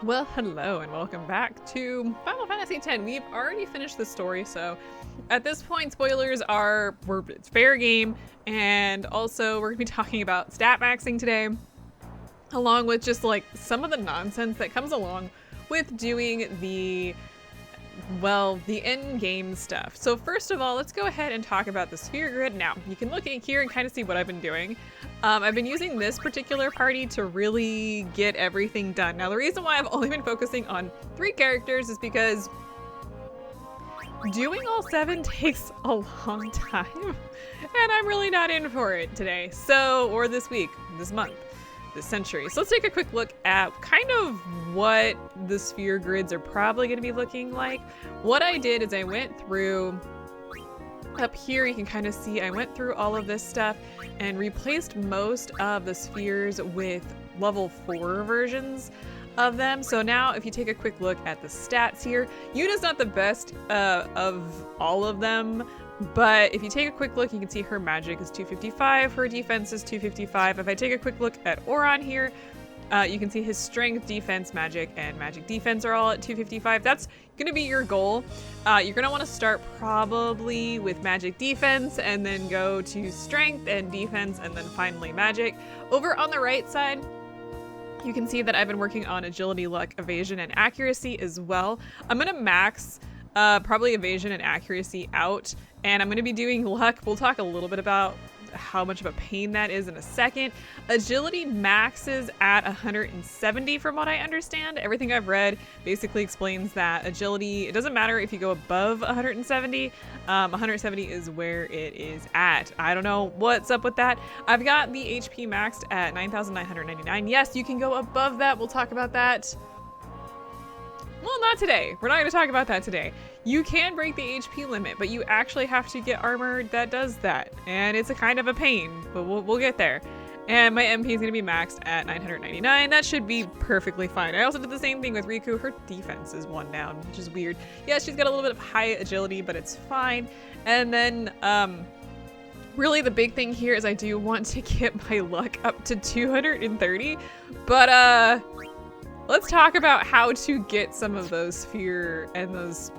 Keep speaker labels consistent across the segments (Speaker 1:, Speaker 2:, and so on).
Speaker 1: Well, hello and welcome back to Final Fantasy X. We've already finished the story, so at this point, spoilers are it's fair game, and also we're gonna be talking about stat maxing today, along with just like some of the nonsense that comes along with doing the end game stuff. So first of all, let's go ahead and talk about the sphere grid. Now, you can look in here and kind of see what I've been doing. I've been using this particular party to really get everything done. Now, the reason why I've only been focusing on 3 characters is because doing all 7 takes a long time, and I'm really not in for it today. So, or this week, this month, this century. So let's take a quick look at kind of what the sphere grids are probably going to be looking like. What I did is I went through up here, you can kind of see I went through all of this stuff and replaced most of the spheres with level 4 versions of them. So now if you take a quick look at the stats here, Yuna's not the best of all of them, but if you take a quick look, you can see her magic is 255, her defense is 255. If I take a quick look at Oron here, you can see his strength, defense, magic, and magic defense are all at 255. That's going to be your goal. You're going to want to start probably with magic defense and then go to strength and defense and then finally magic. Over on the right side, you can see that I've been working on agility, luck, evasion, and accuracy as well. I'm going to max probably evasion and accuracy out, and I'm going to be doing luck. We'll talk a little bit about how much of a pain that is in a second. Agility maxes at 170 from what I understand. Everything I've read basically explains that agility, it doesn't matter if you go above 170. 170 is where it is at. I don't know what's up with that. I've got the HP maxed at 9,999. Yes, you can go above that. We'll talk about that. Well, not today. We're not going to talk about that today. You can break the HP limit, but you actually have to get armor that does that. And it's a kind of a pain, but we'll get there. And my MP is going to be maxed at 999. That should be perfectly fine. I also did the same thing with Riku. Her defense is 1 down, which is weird. Yeah, she's got a little bit of high agility, but it's fine. And then, really the big thing here is I do want to get my luck up to 230, but, let's talk about how to get some of those sphere and those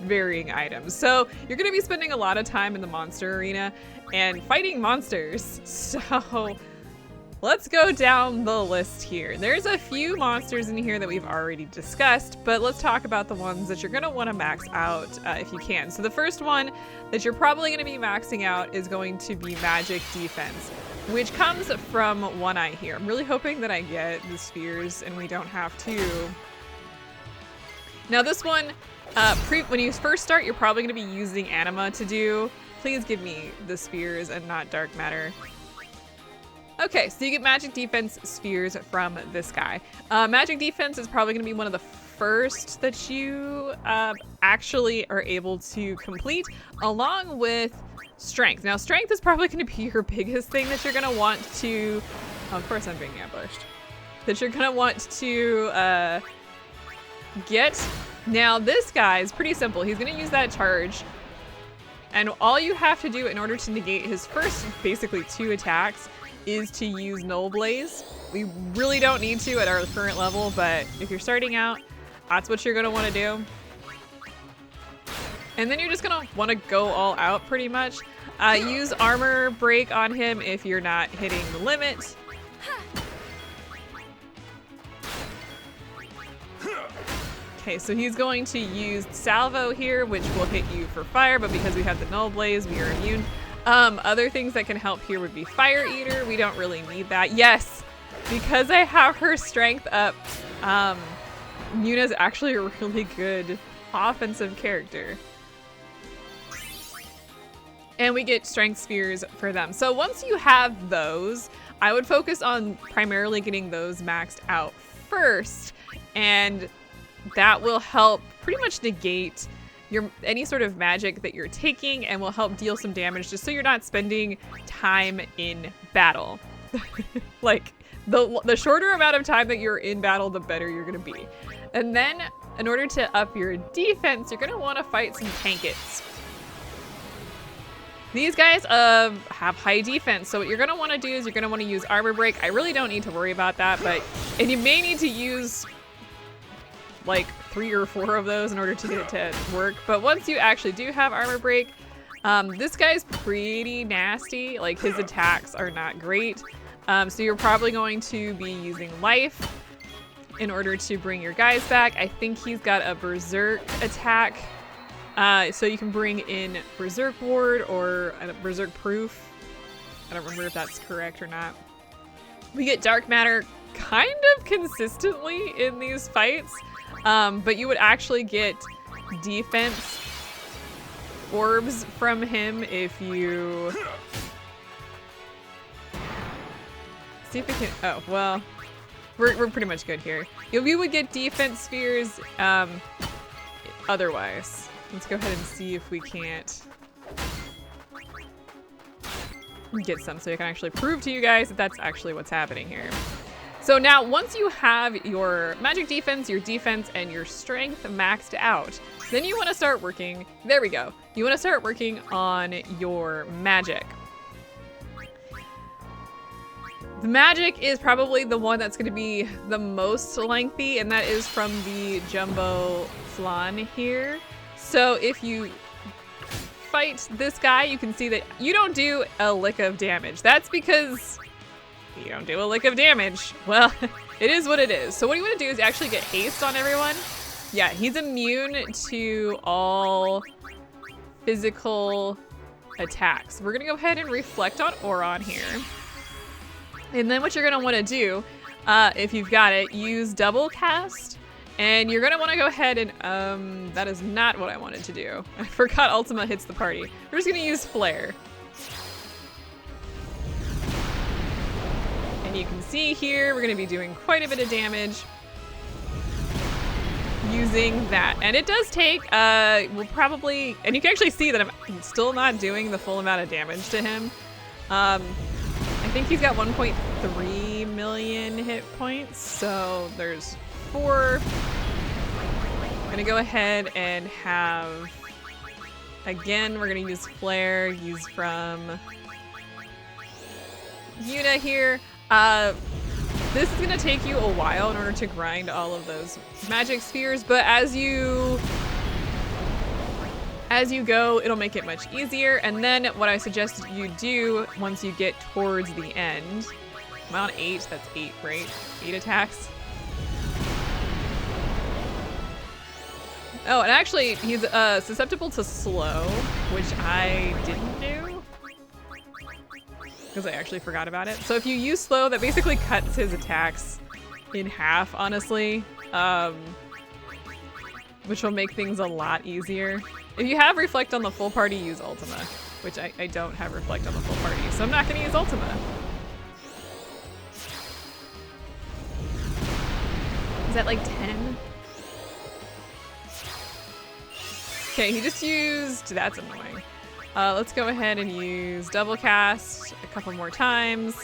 Speaker 1: varying items. So you're going to be spending a lot of time in the monster arena and fighting monsters. So let's go down the list here. There's a few monsters in here that we've already discussed, but let's talk about the ones that you're going to want to max out if you can. So the first one that you're probably going to be maxing out is going to be magic defense, which comes from One Eye here. I'm really hoping that I get the spheres and we don't have to. Now this one, when you first start, you're probably going to be using anima to do. Please give me the spheres and not dark matter. Okay, so you get magic defense spheres from this guy. Magic defense is probably going to be one of the first that you actually are able to complete, along with strength. Now, strength is probably going to be your biggest thing that you're going to want to, of course I'm being ambushed, that you're going to want to get. Now, this guy is pretty simple. He's going to use that charge, and all you have to do in order to negate his first, basically 2 attacks, is to use Null Blaze. We really don't need to at our current level, but if you're starting out, that's what you're going to want to do. And then you're just going to want to go all out pretty much. Use armor break on him if you're not hitting the limit. Okay, so he's going to use Salvo here, which will hit you for fire, but because we have the Null Blaze, we are immune. Other things that can help here would be Fire Eater. We don't really need that. Yes, because I have her strength up, Yuna's actually a really good offensive character. And we get strength spheres for them. So once you have those, I would focus on primarily getting those maxed out first, and that will help pretty much negate any sort of magic that you're taking and will help deal some damage just so you're not spending time in battle. Like, the shorter amount of time that you're in battle, the better you're gonna be. And then, in order to up your defense, you're gonna want to fight some tankets. These guys have high defense, so what you're gonna want to do is you're gonna want to use armor break. I really don't need to worry about that, but and you may need to use like 3 or 4 of those in order to get it to work. But once you actually do have armor break, this guy's pretty nasty. Like, his attacks are not great. So you're probably going to be using life in order to bring your guys back. I think he's got a berserk attack. So you can bring in berserk ward or a berserk proof. I don't remember if that's correct or not. We get dark matter kind of consistently in these fights, but you would actually get defense orbs from him if you... See if we can... Oh, well, we're pretty much good here. We would get defense spheres otherwise. Let's go ahead and see if we can't get some so I can actually prove to you guys that that's actually what's happening here. So now, once you have your magic defense, your defense, and your strength maxed out, then you want to start working, there we go. You want to start working on your magic. The magic is probably the one that's going to be the most lengthy, and that is from the Jumbo Flan here. So if you fight this guy, you can see that you don't do a lick of damage. That's because you don't do a lick of damage. Well, it is what it is. So what you want to do is actually get haste on everyone. Yeah, he's immune to all physical attacks. We're going to go ahead and reflect on Auron here. And then what you're going to want to do, if you've got it, use double cast. And you're going to want to go ahead and, that is not what I wanted to do. I forgot Ultima hits the party. We're just going to use Flare. And you can see here, we're going to be doing quite a bit of damage using that. And it does take, we'll probably, and you can actually see that I'm still not doing the full amount of damage to him. I think he's got 1.3 million hit points, so there's 4. I'm gonna go ahead and have, again, we're gonna use Flare, use from Yuna here. This is gonna take you a while in order to grind all of those magic spheres, but as you go, it'll make it much easier. And then what I suggest you do once you get towards the end, I'm on 8, that's 8, right? 8 attacks. Oh, and actually, he's susceptible to slow, which I didn't do, because I actually forgot about it. So if you use slow, that basically cuts his attacks in half, honestly, which will make things a lot easier. If you have Reflect on the full party, use Ultima, which I don't have Reflect on the full party, so I'm not going to use Ultima. Is that like 10? Okay, he just used, that's annoying. Let's go ahead and use double cast a couple more times.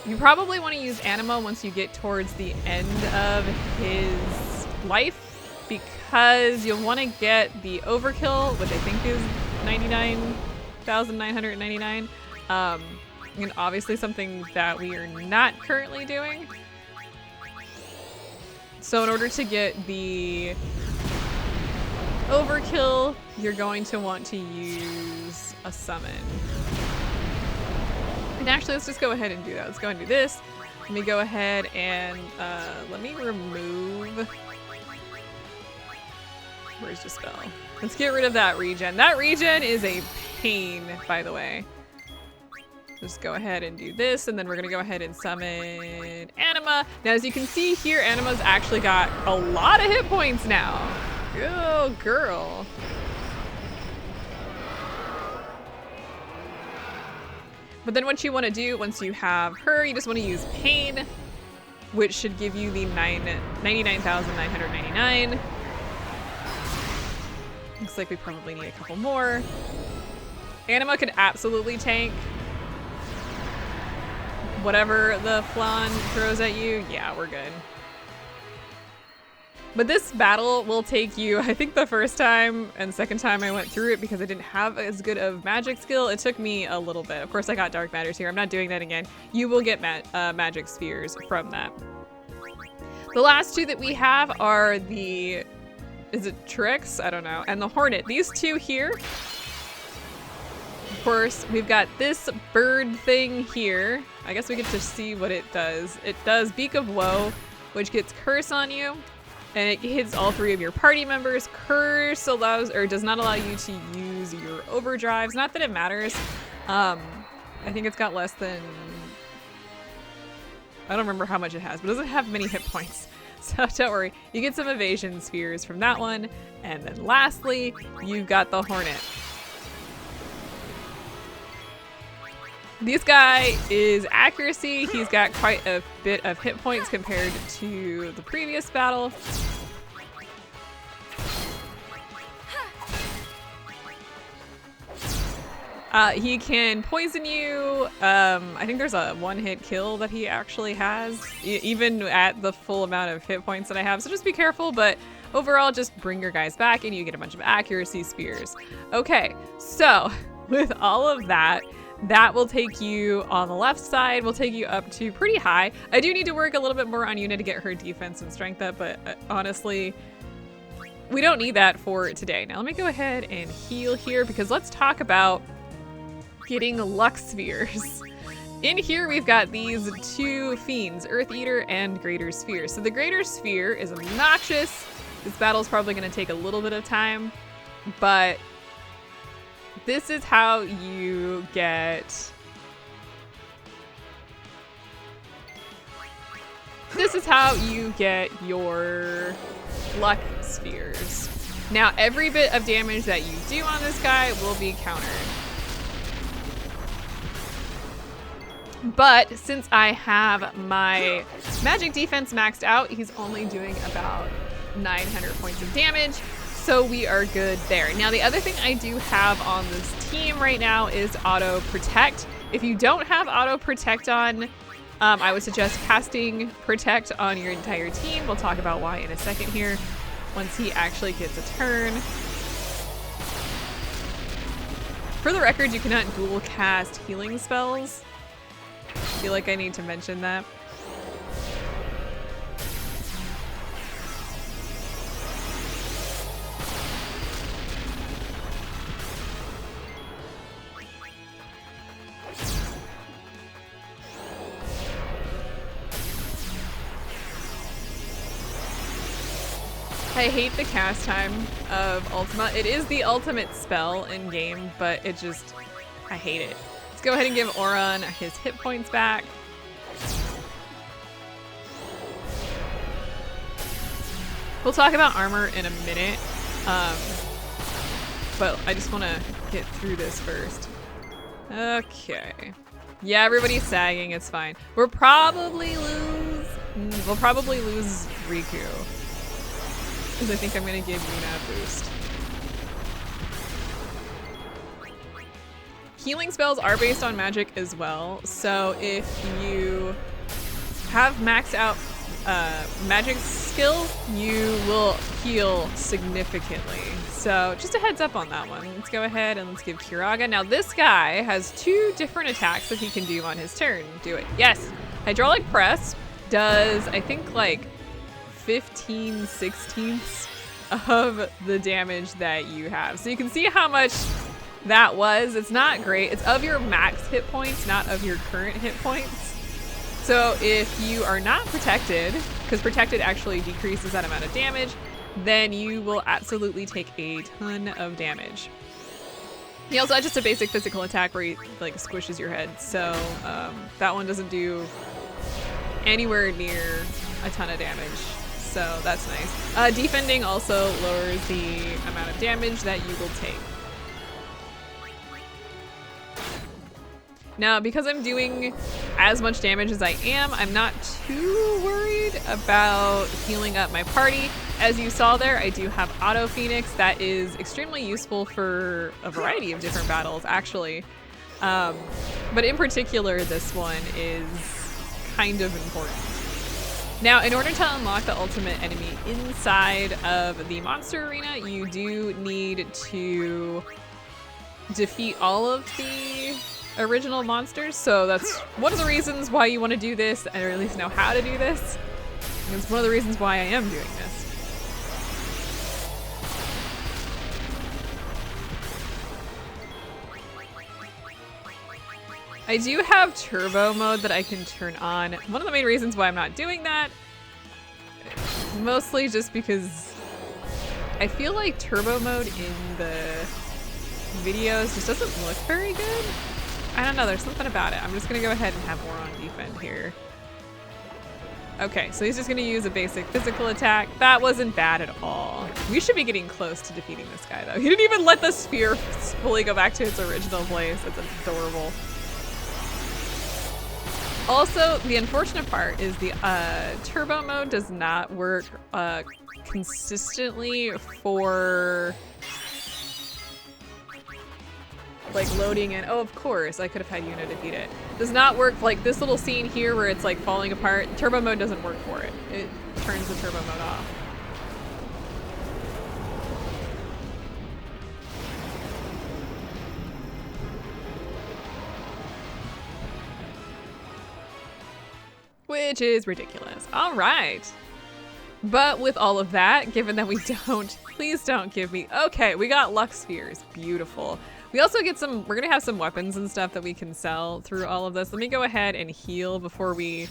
Speaker 1: You probably want to use Anima once you get towards the end of his life, because you'll want to get the overkill, which I think is 99,999. And obviously something that we are not currently doing. So in order to get the overkill, you're going to want to use a summon. And actually, let's just go ahead and do that. Let's go and do this. Let me go ahead and let me remove... Where's the spell? Let's get rid of that regen. That regen is a pain, by the way. Just go ahead and do this, and then we're gonna go ahead and summon Anima. Now, as you can see here, Anima's actually got a lot of hit points now. Oh, girl. But then what you want to do once you have her, you just want to use Pain, which should give you the 99,999. Looks like we probably need a couple more. Anima can absolutely tank whatever the Flan throws at you. Yeah, we're good. But this battle will take you, I think the first time and second time I went through it, because I didn't have as good of magic skill, it took me a little bit. Of course, I got Dark Matters here. I'm not doing that again. You will get magic spheres from that. The last two that we have are the, is it Trix? I don't know. And the Hornet. These two here. Of course, we've got this bird thing here. I guess we get to see what it does. It does Beak of Woe, which gets Curse on you. And it hits all three of your party members. Curse allows, or does not allow you to use your overdrives. Not that it matters. I think it's got less than, I don't remember how much it has, but it doesn't have many hit points. So don't worry, you get some Evasion Spheres from that one. And then lastly, you've got the Hornet. This guy is accuracy. He's got quite a bit of hit points compared to the previous battle. He can poison you. I think there's a one-hit kill that he actually has, even at the full amount of hit points that I have. So just be careful, but overall, just bring your guys back and you get a bunch of accuracy spears. Okay, so with all of that, that will take you on the left side, will take you up to pretty high. I do need to work a little bit more on Yuna to get her defense and strength up, but honestly, we don't need that for today. Now let me go ahead and heal here because let's talk about getting luck spheres. In here, we've got these two fiends, Earth Eater and Greater Sphere. So the Greater Sphere is obnoxious. This battle's probably gonna take a little bit of time, but this is how you get... This is how you get your luck spheres. Now, every bit of damage that you do on this guy will be countered. But since I have my magic defense maxed out, he's only doing about 900 points of damage. So we are good there. Now, the other thing I do have on this team right now is auto protect. If you don't have auto protect on, I would suggest casting protect on your entire team. We'll talk about why in a second here, once he actually gets a turn. For the record, you cannot dual cast healing spells. I feel like I need to mention that. I hate the cast time of Ultima. It is the ultimate spell in game, but it just, I hate it. Let's go ahead and give Auron his hit points back. We'll talk about armor in a minute, but I just want to get through this first. Okay. Yeah, everybody's sagging, it's fine. We'll probably lose Riku. Because I think I'm going to give Yuna a boost. Healing spells are based on magic as well, so if you have maxed out magic skill, you will heal significantly. So just a heads up on that one. Let's go ahead and let's give Kiraga. Now this guy has two different attacks that he can do on his turn. Do it. Yes. Hydraulic Press does, I think, like 15/16 of the damage that you have. So you can see how much that was. It's not great. It's of your max hit points, not of your current hit points. So if you are not protected, because protected actually decreases that amount of damage, then you will absolutely take a ton of damage. He also has just a basic physical attack where he like squishes your head. So that one doesn't do anywhere near a ton of damage. So that's nice. Defending also lowers the amount of damage that you will take. Now, because I'm doing as much damage as I am, I'm not too worried about healing up my party. As you saw there, I do have Auto Phoenix. That is extremely useful for a variety of different battles, actually. But in particular, this one is kind of important. Now, in order to unlock the ultimate enemy inside of the monster arena, you do need to defeat all of the original monsters. So that's one of the reasons why you want to do this, or at least know how to do this. It's one of the reasons why I am doing this. I do have turbo mode that I can turn on. One of the main reasons why I'm not doing that, mostly just because I feel like turbo mode in the videos just doesn't look very good. I don't know, there's something about it. I'm just gonna go ahead and have Oron defend here. Okay, so he's just gonna use a basic physical attack. That wasn't bad at all. We should be getting close to defeating this guy though. He didn't even let the sphere fully go back to its original place. It's adorable. Also, the unfortunate part is the turbo mode does not work consistently for like loading in. Oh, of course, I could have had Yuna defeat it. Does not work like this little scene here where it's like falling apart. Turbo mode doesn't work for it. It turns the turbo mode off. Which is ridiculous. All right. But with all of that, given that we don't, please don't give me, okay, we got Lux Spheres, beautiful. We also get some, we're gonna have some weapons and stuff that we can sell through all of this. Let me go ahead and heal before we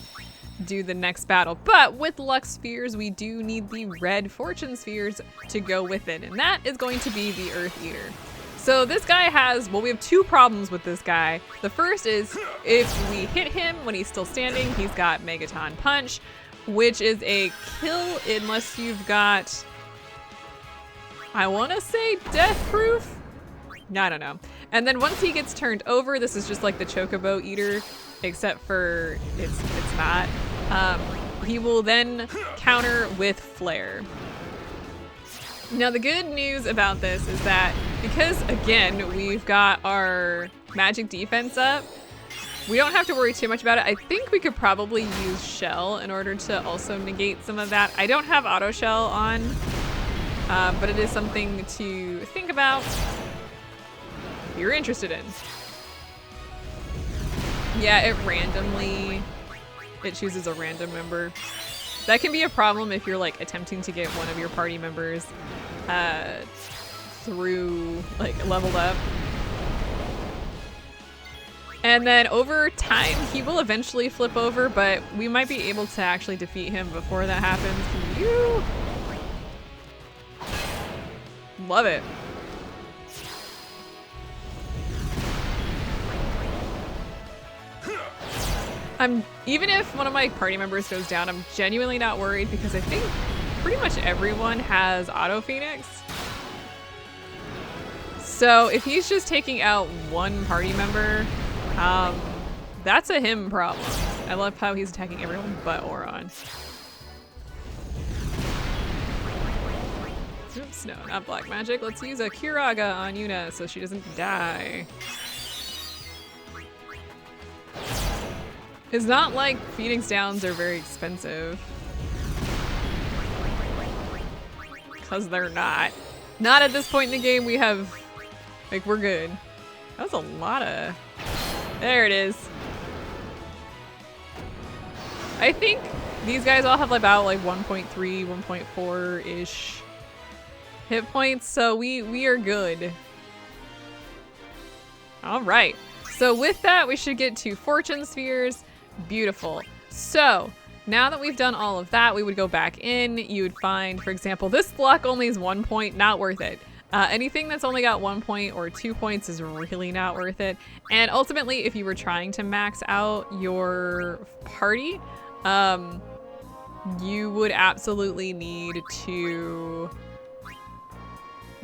Speaker 1: do the next battle. But with Lux Spheres, we do need the red Fortune Spheres to go with it. And that is going to be the Earth Eater. So this guy has, well, we have two problems with this guy. The first is if we hit him when he's still standing, he's got Megaton Punch, which is a kill unless you've got, I want to say death proof? I don't know. And then once he gets turned over, this is just like the Chocobo Eater, except for it's not. He will then counter with Flare. Now the good news about this is that because again we've got our magic defense up, we don't have to worry too much about it. I think we could probably use Shell in order to also negate some of that. I don't have Auto Shell on, but it is something to think about if you're interested in. Yeah, it chooses a random member. That can be a problem if you're like attempting to get one of your party members through like leveled up. And then over time, he will eventually flip over, but we might be able to actually defeat him before that happens. Can you? Love it. Even if one of my party members goes down, I'm genuinely not worried because I think pretty much everyone has Auto Phoenix. So if he's just taking out one party member, that's a him problem. I love how he's attacking everyone but Oron. Oops, no, not black magic. Let's use a Kiraga on Yuna so she doesn't die. It's not like Phoenix Downs are very expensive. Because they're not. Not at this point in the game. We have, like, we're good. That was a lot of, there it is. I think these guys all have about like 1.3, 1.4-ish hit points, so we are good. All right. So with that, we should get to Fortune Spheres. Beautiful. So now that we've done all of that, we would go back in. You would find, for example, this luck only is 1 point, not worth it. Anything that's only got 1 point or 2 points is really not worth it. And ultimately, if you were trying to max out your party, you would absolutely need to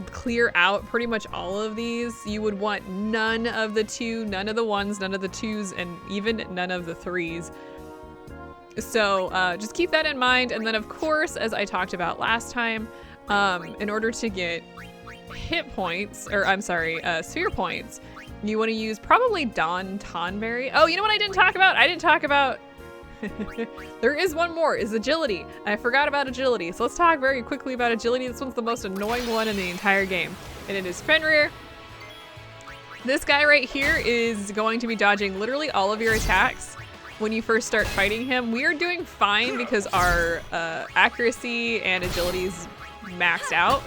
Speaker 1: clear out pretty much all of these. You would want none of the 2, none of the 1s, none of the 2s, and even none of the 3s. So just keep that in mind. And then of course, as I talked about last time, in order to get hit points, or I'm sorry, sphere points, you want to use probably Dawn Tonberry. Oh, you know what I didn't talk about? I didn't talk about there is one more, is agility. I forgot about agility, so let's talk very quickly about agility. This one's the most annoying one in the entire game, and it is Fenrir. This guy right here is going to be dodging literally all of your attacks. when you first start fighting him. We are doing fine because our accuracy and agility is maxed out.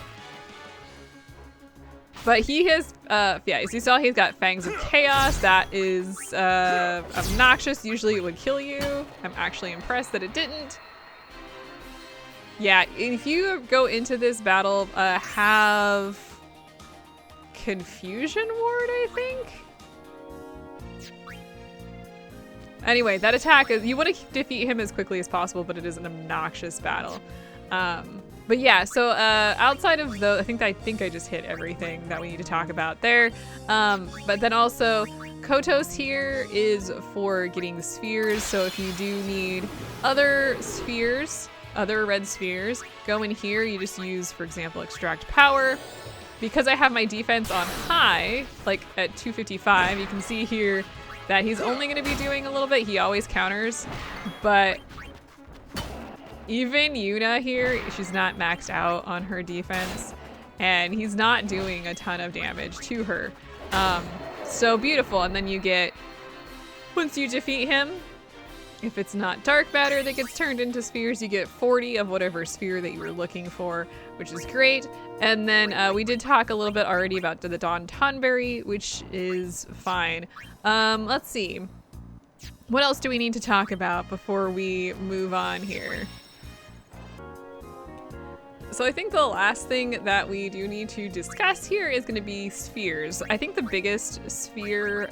Speaker 1: But he has, yeah, as you saw, he's got Fangs of Chaos. That is obnoxious. Usually it would kill you. I'm actually impressed that it didn't. Yeah, if you go into this battle, have Confusion Ward, I think? Anyway, that attack, you want to defeat him as quickly as possible, but it is an obnoxious battle. But yeah, so outside of those, I think I just hit everything that we need to talk about there. But then also, Kotos here is for getting spheres. So if you do need other spheres, other red spheres, go in here. You just use, for example, extract power. Because I have my defense on high, like at 255, you can see here that he's only going to be doing a little bit. He always counters, but even Yuna here, she's not maxed out on her defense, and he's not doing a ton of damage to her. So beautiful. And then you get, once you defeat him, if it's not dark matter that gets turned into spheres, you get 40 of whatever sphere that you were looking for, which is great. And then we did talk a little bit already about the Dawn Tonberry, which is fine. Let's see. What else do we need to talk about before we move on here? So I think the last thing that we do need to discuss here is going to be spheres. I think the biggest sphere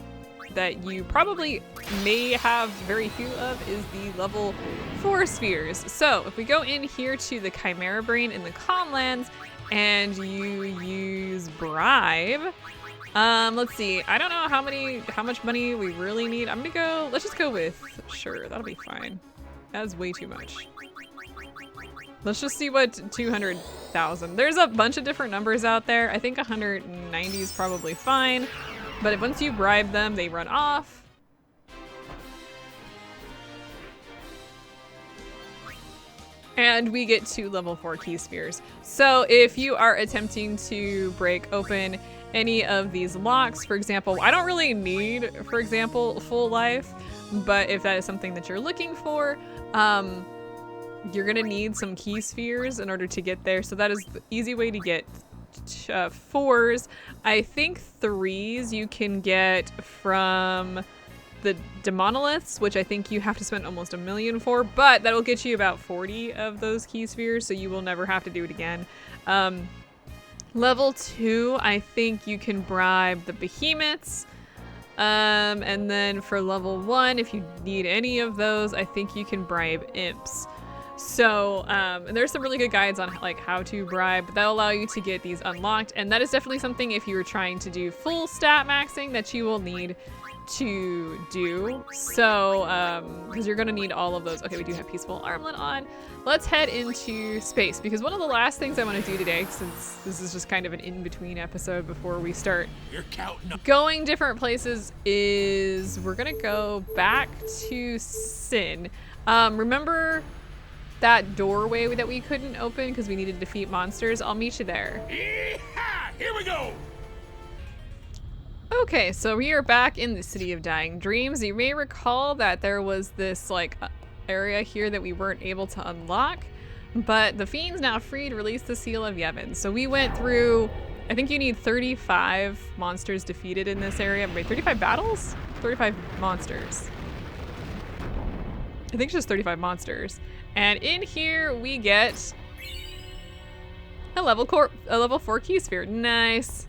Speaker 1: that you probably may have very few of is the level 4 spheres. So if we go in here to the Chimera Brain in the Calmlands and you use Bribe, let's see, I don't know how much money we really need. I'm gonna go, let's just go with, sure, that'll be fine. That's way too much. Let's just see what 200,000. There's a bunch of different numbers out there. I think 190 is probably fine. But once you bribe them, they run off. And we get 2 level 4 key spheres. So if you are attempting to break open any of these locks, for example, I don't really need, for example, full life, but if that is something that you're looking for, you're gonna need some key spheres in order to get there. So that is the easy way to get 4s. I think 3s you can get from the Demonoliths, which I think you have to spend almost $1 million for, but that'll get you about 40 of those key spheres, so you will never have to do it again. Level 2, I think you can bribe the Behemoths. And then for level 1, if you need any of those, I think you can bribe Imps. So, and there's some really good guides on like how to bribe, but that'll allow you to get these unlocked. And that is definitely something, if you were trying to do full stat maxing, that you will need to do. So, because you're gonna need all of those. Okay, we do have Peaceful Armlet on. Let's head into space, because one of the last things I want to do today, since this is just kind of an in-between episode before we start going different places, is we're gonna go back to Sin. Remember that doorway that we couldn't open because we needed to defeat monsters? I'll meet you there.
Speaker 2: Yeehaw! Here we go!
Speaker 1: Okay, so we are back in the City of Dying Dreams. You may recall that there was this like area here that we weren't able to unlock, but the Fiend's now free to release the Seal of Yevon. So we went through, I think you need 35 monsters defeated in this area. Wait, 35 battles? 35 monsters. I think it's just 35 monsters. And in here we get a level 4 key sphere. Nice.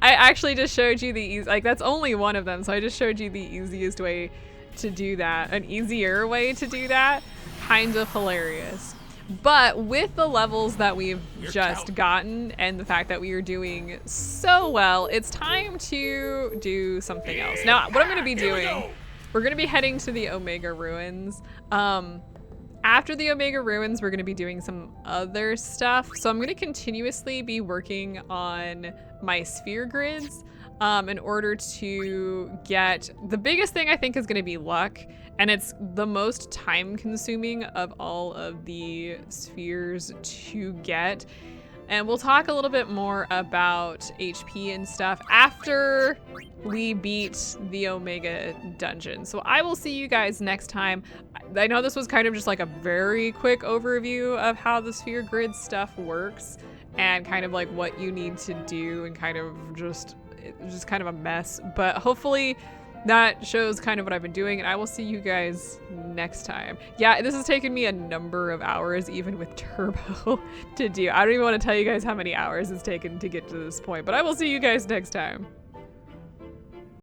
Speaker 1: I actually just showed you the easy, like that's only one of them, so I just showed you the easiest way to do that, an easier way to do that. Kind of hilarious. But with the levels that we've just gotten and the fact that we are doing so well, it's time to do something else. Now, what I'm going to be doing, we're going to be heading to the Omega Ruins. After the Omega Ruins, we're going to be doing some other stuff. So I'm going to continuously be working on my sphere grids in order to get, the biggest thing I think is going to be luck. And it's the most time consuming of all of the spheres to get. And we'll talk a little bit more about HP and stuff after we beat the Omega dungeon. So I will see you guys next time. I know this was kind of just like a very quick overview of how the sphere grid stuff works and kind of like what you need to do and kind of just kind of a mess. But hopefully that shows kind of what I've been doing, and I will see you guys next time. Yeah, this has taken me a number of hours, even with Turbo, to do. I don't even want to tell you guys how many hours it's taken to get to this point, but I will see you guys next time.